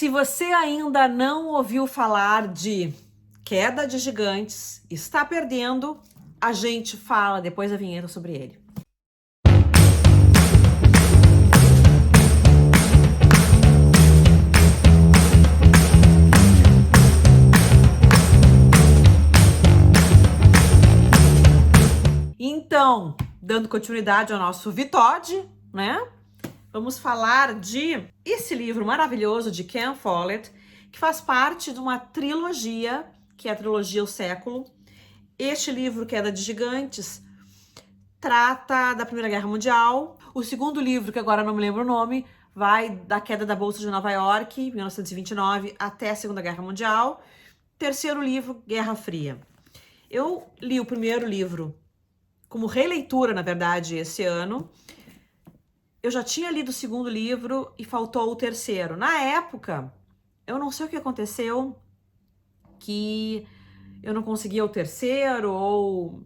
Se você ainda não ouviu falar de Queda de Gigantes, está perdendo. A gente fala depois da vinheta sobre ele. Então, dando continuidade ao nosso Vitode, né? Vamos falar de esse livro maravilhoso de Ken Follett, que faz parte de uma trilogia, que é a trilogia O Século. Este livro, Queda de Gigantes, trata da Primeira Guerra Mundial. O segundo livro, que agora não me lembro o nome, vai da queda da Bolsa de Nova York, 1929, até a Segunda Guerra Mundial. Terceiro livro, Guerra Fria. Eu li o primeiro livro como releitura, na verdade, esse ano. Eu já tinha lido o segundo livro e faltou o terceiro. Na época, eu não sei o que aconteceu, que eu não conseguia o terceiro, ou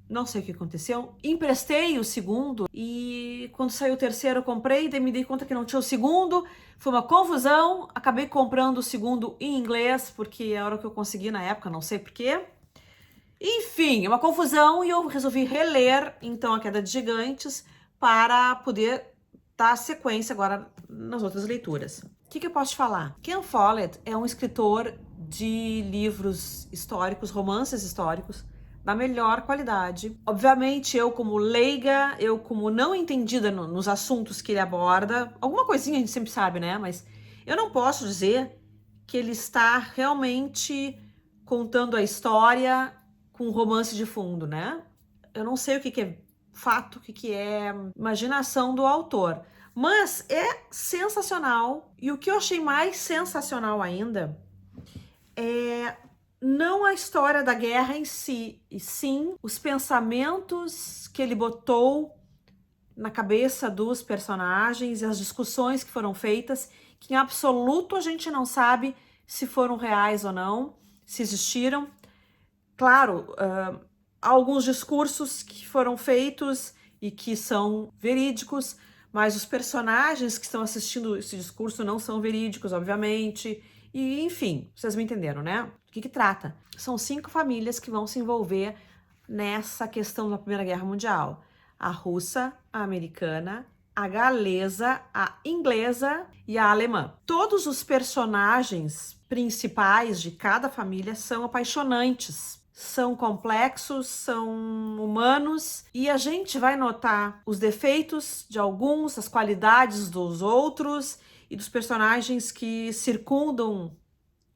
não sei o que aconteceu. Emprestei o segundo e quando saiu o terceiro eu comprei, daí me dei conta que não tinha o segundo. Foi uma confusão, acabei comprando o segundo em inglês, porque era o que eu consegui na época, não sei porquê. Enfim, uma confusão, e eu resolvi reler, então, A Queda de Gigantes para poder dar sequência agora nas outras leituras. O que eu posso te falar? Ken Follett é um escritor de livros históricos, romances históricos, da melhor qualidade. Obviamente, eu como leiga, eu como não entendida nos assuntos que ele aborda, alguma coisinha a gente sempre sabe, né? Mas eu não posso dizer que ele está realmente contando a história com romance de fundo, né? Eu não sei o que é fato, o que é imaginação do autor. Mas é sensacional. E o que eu achei mais sensacional ainda é não a história da guerra em si, e sim os pensamentos que ele botou na cabeça dos personagens e as discussões que foram feitas, que em absoluto a gente não sabe se foram reais ou não, se existiram. Claro, há alguns discursos que foram feitos e que são verídicos, mas os personagens que estão assistindo esse discurso não são verídicos, obviamente. E, enfim, vocês me entenderam, né? O que trata? São 5 famílias que vão se envolver nessa questão da Primeira Guerra Mundial. A russa, a americana, a galesa, a inglesa e a alemã. Todos os personagens principais de cada família são apaixonantes. São complexos, são humanos, e a gente vai notar os defeitos de alguns, as qualidades dos outros e dos personagens que circundam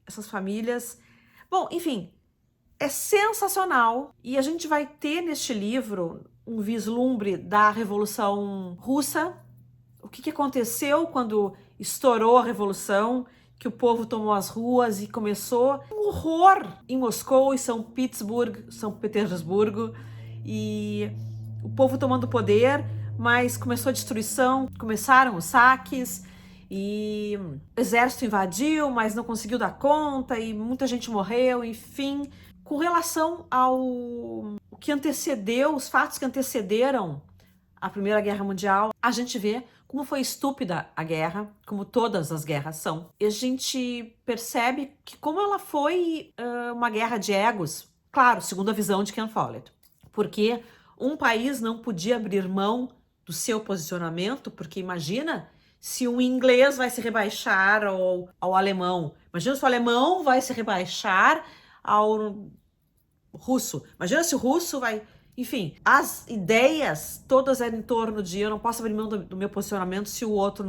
essas famílias. Bom, enfim, é sensacional, e a gente vai ter neste livro um vislumbre da Revolução Russa, o que aconteceu quando estourou a Revolução, que o povo tomou as ruas e começou um horror em Moscou e São Petersburgo, e o povo tomando poder, mas começou a destruição, começaram os saques, e o exército invadiu, mas não conseguiu dar conta, e muita gente morreu, enfim. Com relação ao que antecedeu, os fatos que antecederam a Primeira Guerra Mundial, a gente vê como foi estúpida a guerra, como todas as guerras são. E a gente percebe que como ela foi uma guerra de egos, claro, segundo a visão de Ken Follett, porque um país não podia abrir mão do seu posicionamento, porque imagina se um inglês vai se rebaixar ao alemão, imagina se o alemão vai se rebaixar ao russo, imagina se o russo vai... Enfim, as ideias todas eram em torno de eu não posso abrir mão do meu posicionamento se o outro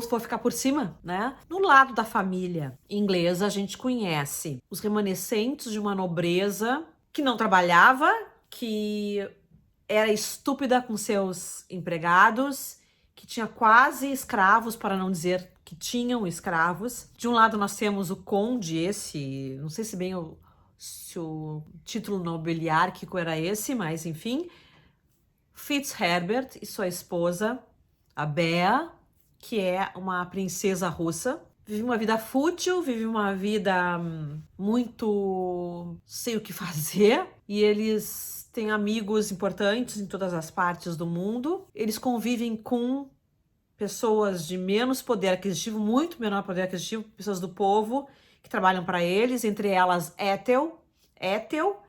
for ficar por cima, né? No lado da família inglesa, a gente conhece os remanescentes de uma nobreza que não trabalhava, que era estúpida com seus empregados, que tinha quase escravos, para não dizer que tinham escravos. De um lado nós temos o conde, não sei se bem se o título nobiliárquico era esse, mas enfim, Fitzherbert e sua esposa, a Bea, que é uma princesa russa. Vive uma vida fútil, vive uma vida muito sem o que fazer, e eles têm amigos importantes em todas as partes do mundo. Eles convivem com pessoas de menos poder aquisitivo, muito menor poder aquisitivo, pessoas do povo que trabalham para eles, entre elas Ethel. Ethel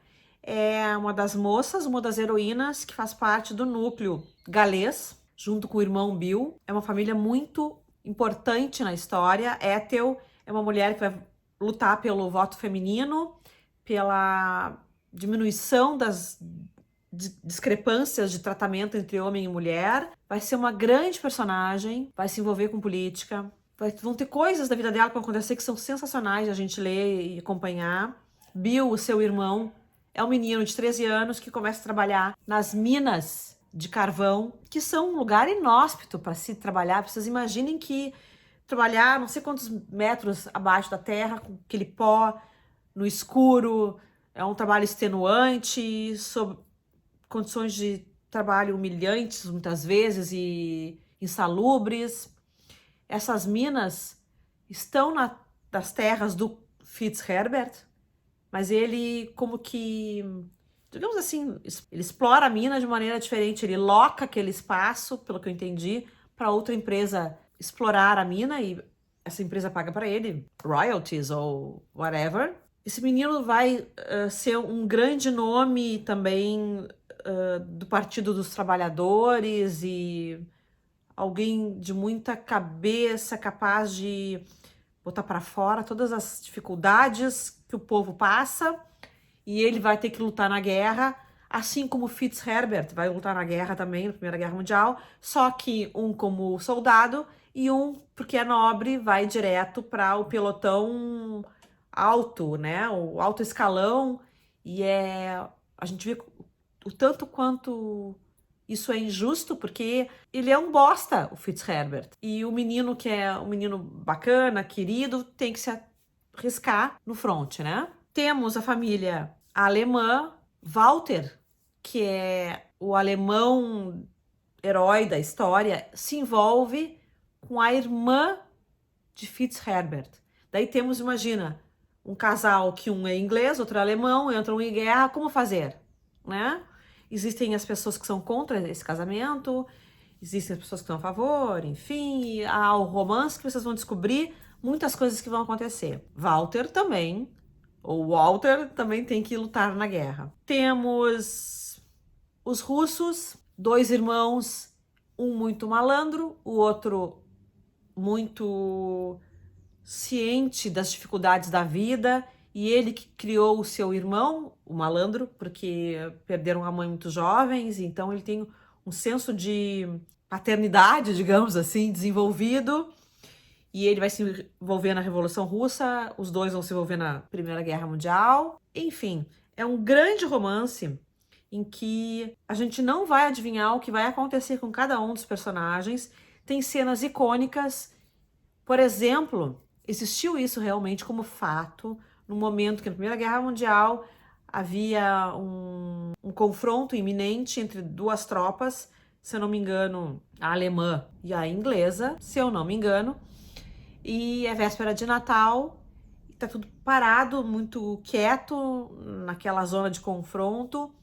é uma das moças, uma das heroínas que faz parte do núcleo galês, junto com o irmão Bill. É uma família muito importante na história. Ethel é uma mulher que vai lutar pelo voto feminino, pela diminuição das discrepâncias de tratamento entre homem e mulher. Vai ser uma grande personagem, vai se envolver com política. Vão ter coisas da vida dela que vão acontecer que são sensacionais de a gente ler e acompanhar. Bill, o seu irmão, é um menino de 13 anos que começa a trabalhar nas minas de carvão, que são um lugar inóspito para se trabalhar. Vocês imaginem que trabalhar não sei quantos metros abaixo da terra, com aquele pó no escuro, é um trabalho extenuante, sob condições de trabalho humilhantes muitas vezes e insalubres. Essas minas estão nas terras do Fitzherbert, mas ele como que, digamos assim, ele explora a mina de maneira diferente, ele loca aquele espaço, pelo que eu entendi, para outra empresa explorar a mina e essa empresa paga para ele royalties ou whatever. Esse menino vai ser um grande nome também do Partido dos Trabalhadores e alguém de muita cabeça, capaz de botar para fora todas as dificuldades que o povo passa, e ele vai ter que lutar na guerra, assim como Fitzherbert vai lutar na guerra também, na Primeira Guerra Mundial, só que um como soldado e um, porque é nobre, vai direto para o pelotão alto, né? O alto escalão, e a gente vê o tanto quanto isso é injusto, porque ele é um bosta, o Fitzherbert. E o menino, que é um menino bacana, querido, tem que se arriscar no front, né? Temos a família alemã, Walter, que é o alemão herói da história, se envolve com a irmã de Fitzherbert. Daí temos, imagina, um casal que um é inglês, outro é alemão, entram em guerra, como fazer, né? Existem as pessoas que são contra esse casamento, existem as pessoas que estão a favor, enfim, há o romance que vocês vão descobrir, muitas coisas que vão acontecer. Walter também tem que lutar na guerra. Temos os russos, dois irmãos, um muito malandro, o outro muito ciente das dificuldades da vida, e ele que criou o seu irmão, o malandro, porque perderam a mãe muito jovens, então ele tem um senso de paternidade, digamos assim, desenvolvido, e ele vai se envolver na Revolução Russa, os dois vão se envolver na Primeira Guerra Mundial. Enfim, é um grande romance em que a gente não vai adivinhar o que vai acontecer com cada um dos personagens. Tem cenas icônicas. Por exemplo, existiu isso realmente como fato no momento que na Primeira Guerra Mundial havia um confronto iminente entre duas tropas, se eu não me engano, a alemã e a inglesa, se eu não me engano, e é véspera de Natal, tá tudo parado, muito quieto naquela zona de confronto.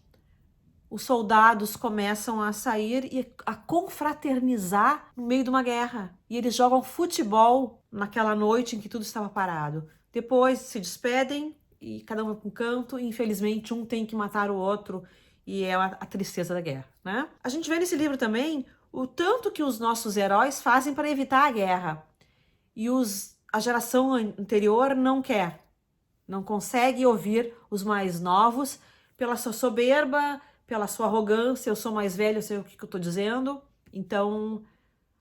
Os soldados começam a sair e a confraternizar no meio de uma guerra. E eles jogam futebol naquela noite em que tudo estava parado. Depois se despedem e cada um vai para um canto. E infelizmente um tem que matar o outro e é a tristeza da guerra, né? A gente vê nesse livro também o tanto que os nossos heróis fazem para evitar a guerra. E a geração anterior não quer, não consegue ouvir os mais novos pela sua soberba, pela sua arrogância, eu sou mais velho, eu sei o que eu tô dizendo, então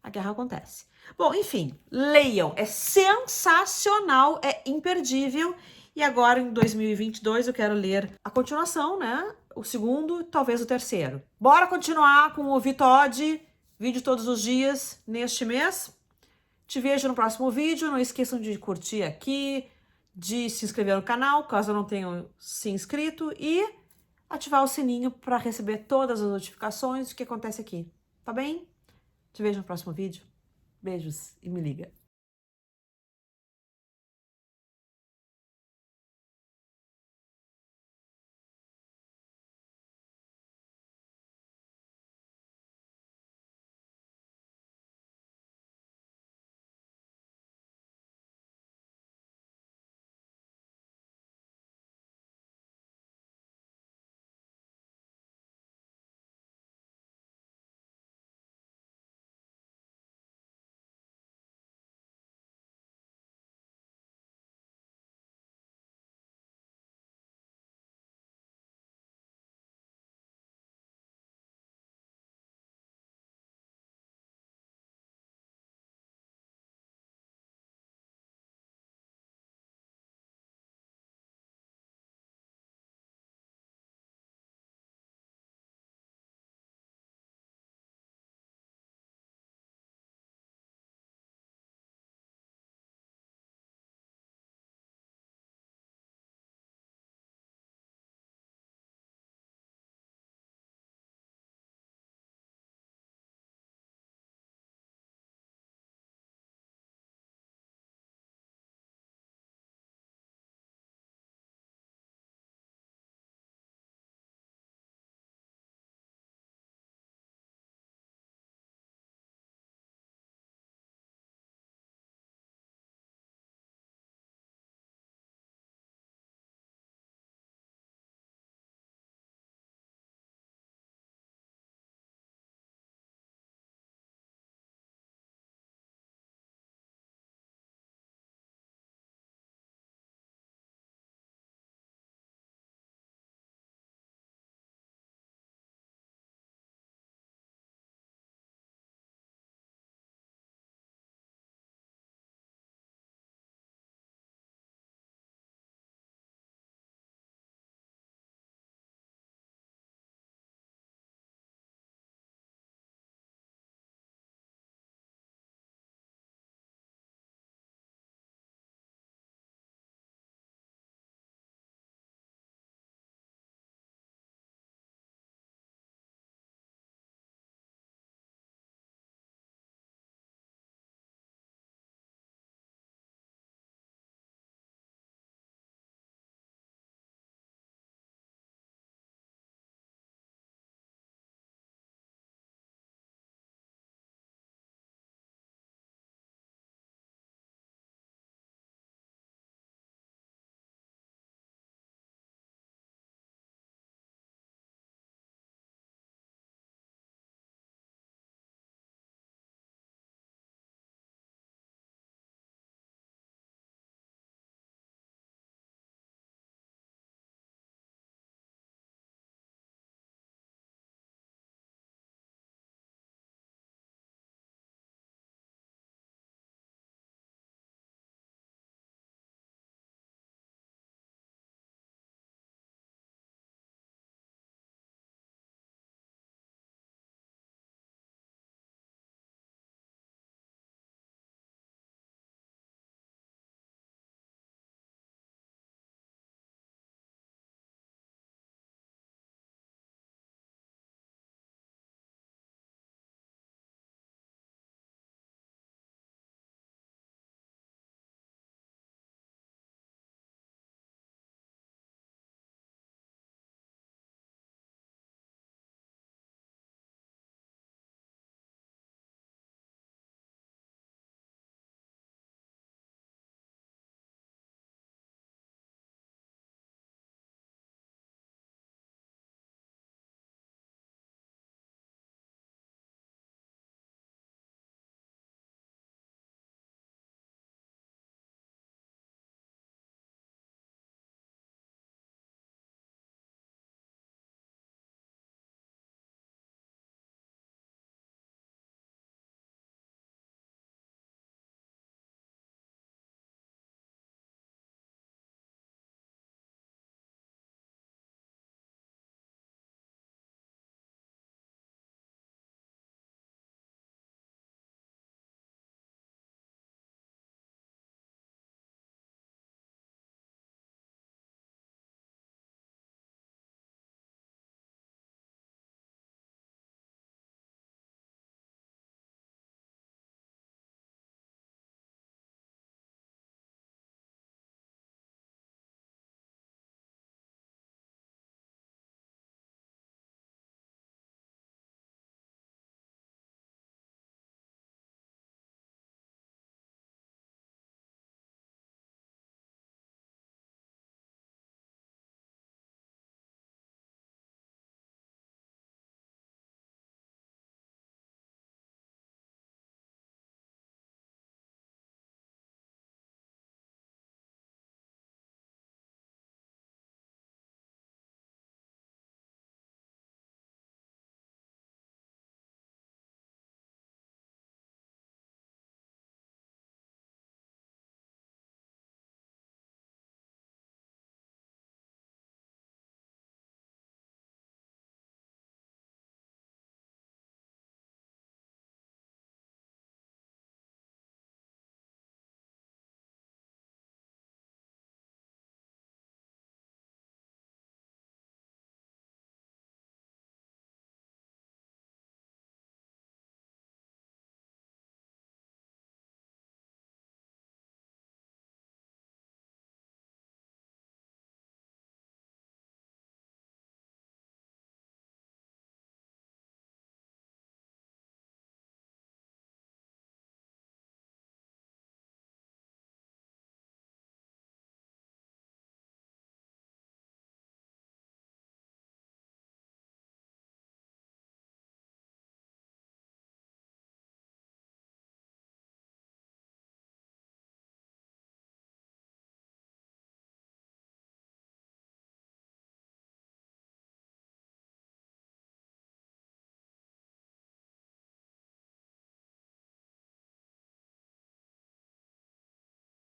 a guerra acontece. Bom, enfim, leiam, é sensacional, é imperdível, e agora em 2022 eu quero ler a continuação, né, o segundo, talvez o terceiro. Bora continuar com o Vitode, vídeo todos os dias neste mês. Te vejo no próximo vídeo, não esqueçam de curtir aqui, de se inscrever no canal, caso não tenham se inscrito, e ativar o sininho para receber todas as notificações do que acontece aqui, tá bem? Te vejo no próximo vídeo. Beijos e me liga.